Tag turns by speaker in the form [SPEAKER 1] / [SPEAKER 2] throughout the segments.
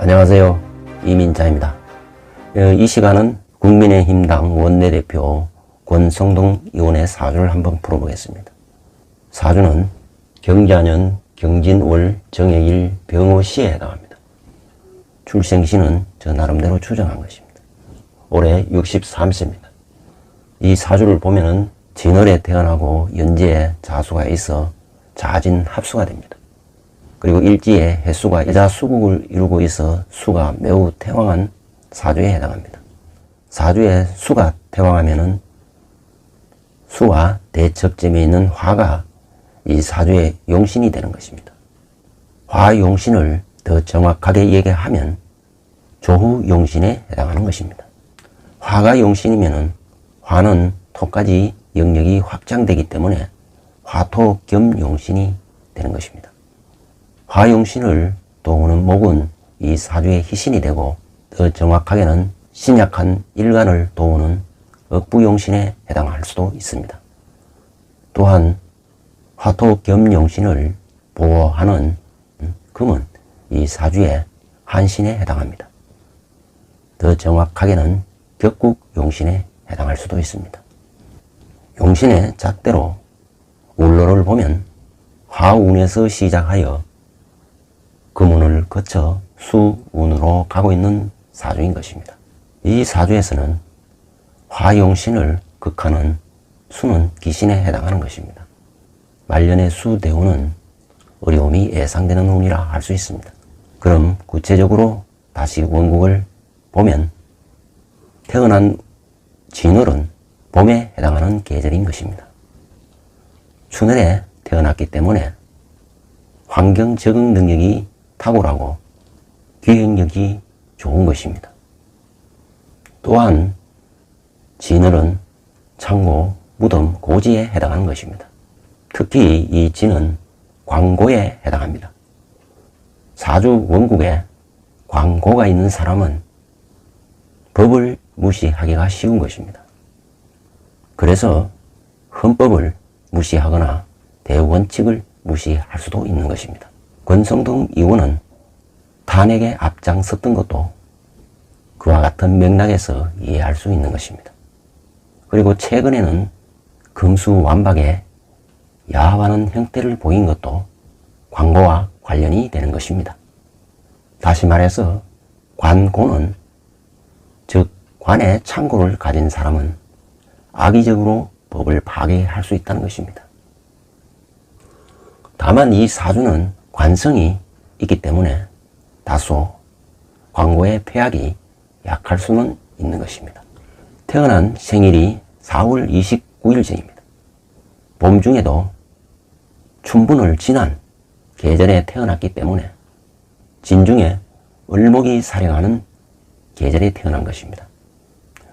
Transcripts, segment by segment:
[SPEAKER 1] 안녕하세요. 이민자입니다. 이 시간은 국민의힘당 원내대표 권성동 의원의 사주를 한번 풀어보겠습니다. 사주는 경자년 경진월 정해일 병호시에 해당합니다. 출생시는 저 나름대로 추정한 것입니다. 올해 63세입니다. 이 사주를 보면은 진월에 태어나고 연지에 자수가 있어 자진합수가 됩니다. 그리고 일지에 해수가 이자 수국을 이루고 있어 수가 매우 태왕한 사주에 해당합니다. 사주에 수가 태왕하면은 수와 대척점에 있는 화가 이 사주의 용신이 되는 것입니다. 화용신을 더 정확하게 얘기하면 조후용신에 해당하는 것입니다. 화가 용신이면은 화는 토까지 영역이 확장되기 때문에 화토 겸 용신이 되는 것입니다. 화용신을 도우는 목은 이 사주의 희신이 되고 더 정확하게는 신약한 일간을 도우는 억부용신에 해당할 수도 있습니다. 또한 화토 겸 용신을 보호하는 금은 이 사주의 한신에 해당합니다. 더 정확하게는 격국용신에 해당할 수도 있습니다. 용신의 잣대로 울로를 보면 화운에서 시작하여 금운을 거쳐 수운으로 가고 있는 사주인 것입니다. 이 사주에서는 화용신을 극하는 수는 기신에 해당하는 것입니다. 말년의 수대운은 어려움이 예상되는 운이라 할 수 있습니다. 그럼 구체적으로 다시 원국을 보면 태어난 진월은 봄에 해당하는 계절인 것입니다. 춘월에 태어났기 때문에 환경 적응 능력이 탁월하고 기억력이 좋은 것입니다. 또한 진월은 창고, 무덤, 고지에 해당하는 것입니다. 특히 이 진은 광고에 해당합니다. 사주 원국에 광고가 있는 사람은 법을 무시하기가 쉬운 것입니다. 그래서 헌법을 무시하거나 대원칙을 무시할 수도 있는 것입니다. 권성동 의원은 탄핵에 앞장섰던 것도 그와 같은 맥락에서 이해할 수 있는 것입니다. 그리고 최근에는 금수완박에 야합하는 형태를 보인 것도 광고와 관련이 되는 것입니다. 다시 말해서 관고는 즉 관의 창고를 가진 사람은 악의적으로 법을 파괴할 수 있다는 것입니다. 다만 이 사주는 관성이 있기 때문에 다소 광고의 폐악이 약할 수는 있는 것입니다. 태어난 생일이 4월 29일생입니다. 봄 중에도 춘분을 지난 계절에 태어났기 때문에 진중에 을목이 살행하는 계절에 태어난 것입니다.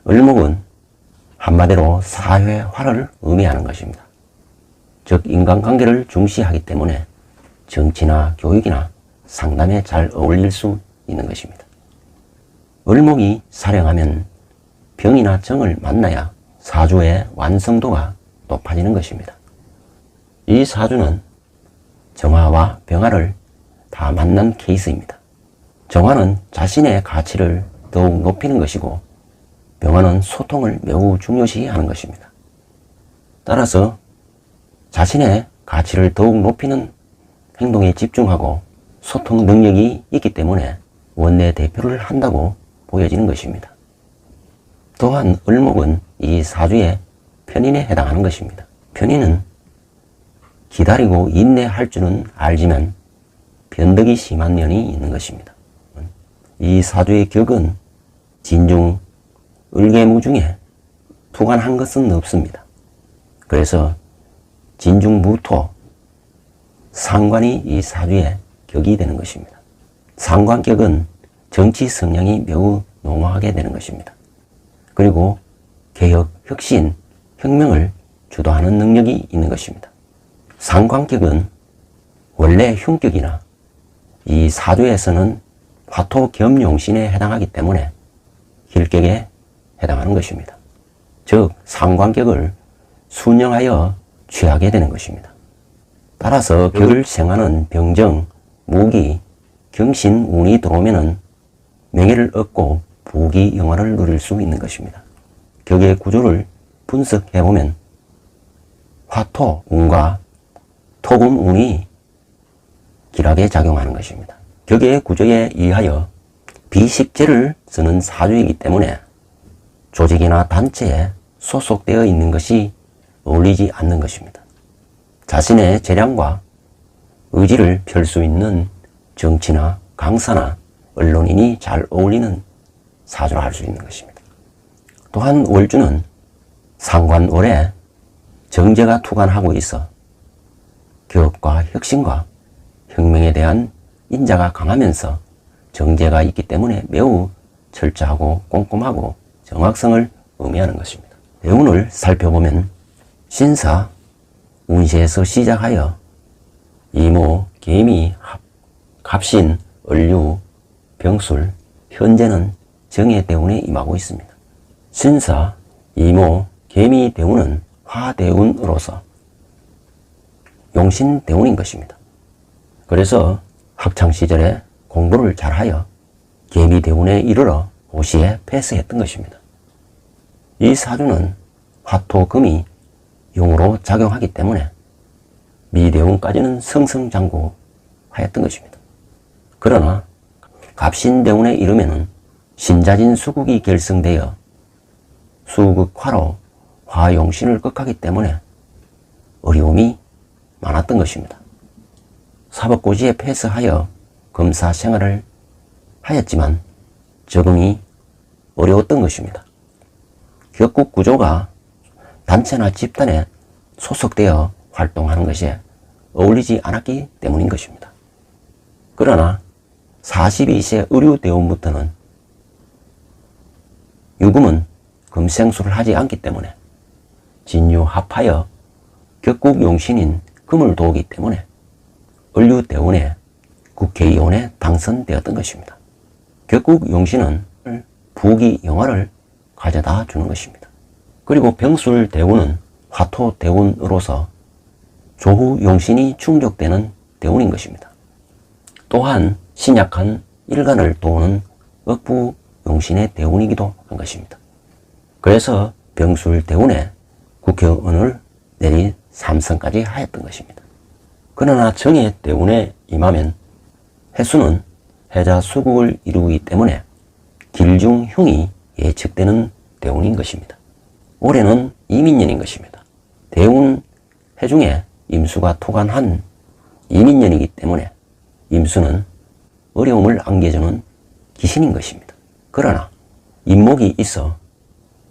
[SPEAKER 1] 을목은 한마디로 사회화를 의미하는 것입니다. 즉 인간관계를 중시하기 때문에 정치나 교육이나 상담에 잘 어울릴 수 있는 것입니다. 을목이 살행하면 병이나 정을 만나야 사주의 완성도가 높아지는 것입니다. 이 사주는 정화와 병화를 다 만난 케이스입니다. 정화는 자신의 가치를 더욱 높이는 것이고 병화는 소통을 매우 중요시하는 것입니다. 따라서 자신의 가치를 더욱 높이는 행동에 집중하고 소통 능력이 있기 때문에 원내대표를 한다고 보여지는 것입니다. 또한 을목은 이 사주의 편인에 해당하는 것입니다. 편인은 기다리고 인내할 줄은 알지만 변덕이 심한 면이 있는 것입니다. 이 사주의 격은 진중, 을개무 중에 투관한 것은 없습니다. 그래서 진중무토, 상관이 이 사주의 격이 되는 것입니다. 상관격은 정치 성향이 매우 농후하게 되는 것입니다. 그리고 개혁, 혁신, 혁명을 주도하는 능력이 있는 것입니다. 상관격은 원래 흉격이나 이 사주에서는 화토 겸용신에 해당하기 때문에 힐격에 해당하는 것입니다. 즉 상관격을 순영하여 취하게 되는 것입니다. 따라서 격을 생하는 병정, 무기, 경신 운이 들어오면은 명예를 얻고 부귀 영화를 누릴 수 있는 것입니다. 격의 구조를 분석해보면 화토운과 토금운이 길하게 작용하는 것입니다. 격의 구조에 의하여 비식재를 쓰는 사주이기 때문에 조직이나 단체에 소속되어 있는 것이 어울리지 않는 것입니다. 자신의 재량과 의지를 펼 수 있는 정치나 강사나 언론인이 잘 어울리는 사주라 할 수 있는 것입니다. 또한 월주는 상관월에 정제가 투관하고 있어 교육과 혁신과 혁명에 대한 인자가 강하면서 정제가 있기 때문에 매우 철저하고 꼼꼼하고 정확성을 의미하는 것입니다. 대운을 살펴보면 신사, 운시에서 시작하여 이모, 개미, 갑신, 을류, 병술, 현재는 정의 대운에 임하고 있습니다. 신사, 이모, 개미 대운은 화대운으로서 용신 대운인 것입니다. 그래서 학창시절에 공부를 잘하여 개미 대운에 이르러 고시에 패스했던 것입니다. 이 사주는 화토금이 용으로 작용하기 때문에 미대운까지는 승승장구하였던 것입니다. 그러나 갑신대운에 이르면은 신자진 수국이 결성되어 수극화로 화용신을 극하기 때문에 어려움이 많았던 것입니다. 사법고시에 패스하여 검사 생활을 하였지만 적응이 어려웠던 것입니다. 격국 구조가 단체나 집단에 소속되어 활동하는 것에 어울리지 않았기 때문인 것입니다. 그러나 42세 의류대운부터는 유금은 금생수를 하지 않기 때문에 진유합하여 격국용신인 금을 도우기 때문에 을류대운에 국회의원에 당선되었던 것입니다. 격국용신은 부귀영화를 가져다 주는 것입니다. 그리고 병술대운은 화토대운으로서 조후용신이 충족되는 대운인 것입니다. 또한 신약한 일간을 도우는 억부용신의 대운이기도 한 것입니다. 그래서 병술대운에 국회의원을 내리 3선까지 하였던 것입니다. 그러나 정예대운에 임하면 해수는 해자 수국을 이루기 때문에 길중흉이 예측되는 대운인 것입니다. 올해는 이민년인 것입니다. 대운 해중에 임수가 토관한 이민년이기 때문에 임수는 어려움을 안겨주는 기신인 것입니다. 그러나 임목이 있어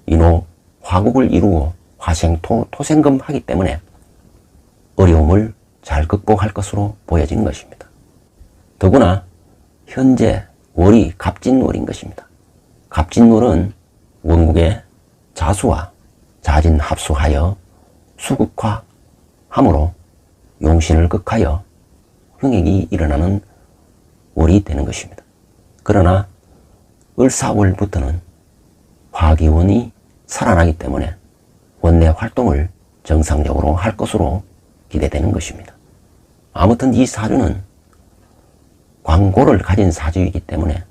[SPEAKER 1] 인호 화국을 이루고 화생토 토생금 하기 때문에 어려움을 잘 극복할 것으로 보여지는 것입니다. 더구나 현재 월이 갑진월인 것입니다. 갑진월은 원국의 자수와 자진 합수하여 수극화함으로 용신을 극하여 흥액이 일어나는 월이 되는 것입니다. 그러나 을사월부터는 화기운이 살아나기 때문에 원내 활동을 정상적으로 할 것으로 기대되는 것입니다. 아무튼 이 사주는 광고를 가진 사주이기 때문에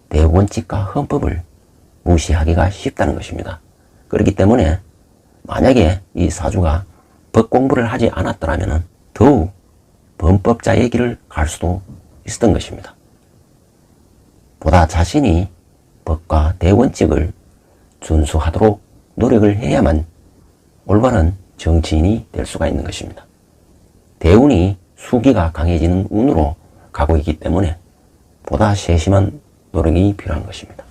[SPEAKER 1] 대원칙과 헌법을 무시하기가 쉽다는 것입니다. 그렇기 때문에 만약에 이 사주가 법 공부를 하지 않았더라면 더욱 범법자의 길을 갈 수도 있었던 것입니다. 보다 자신이 법과 대원칙을 준수하도록 노력을 해야만 올바른 정치인이 될 수가 있는 것입니다. 대운이 수기가 강해지는 운으로 가고 있기 때문에 보다 세심한 노력이 필요한 것입니다.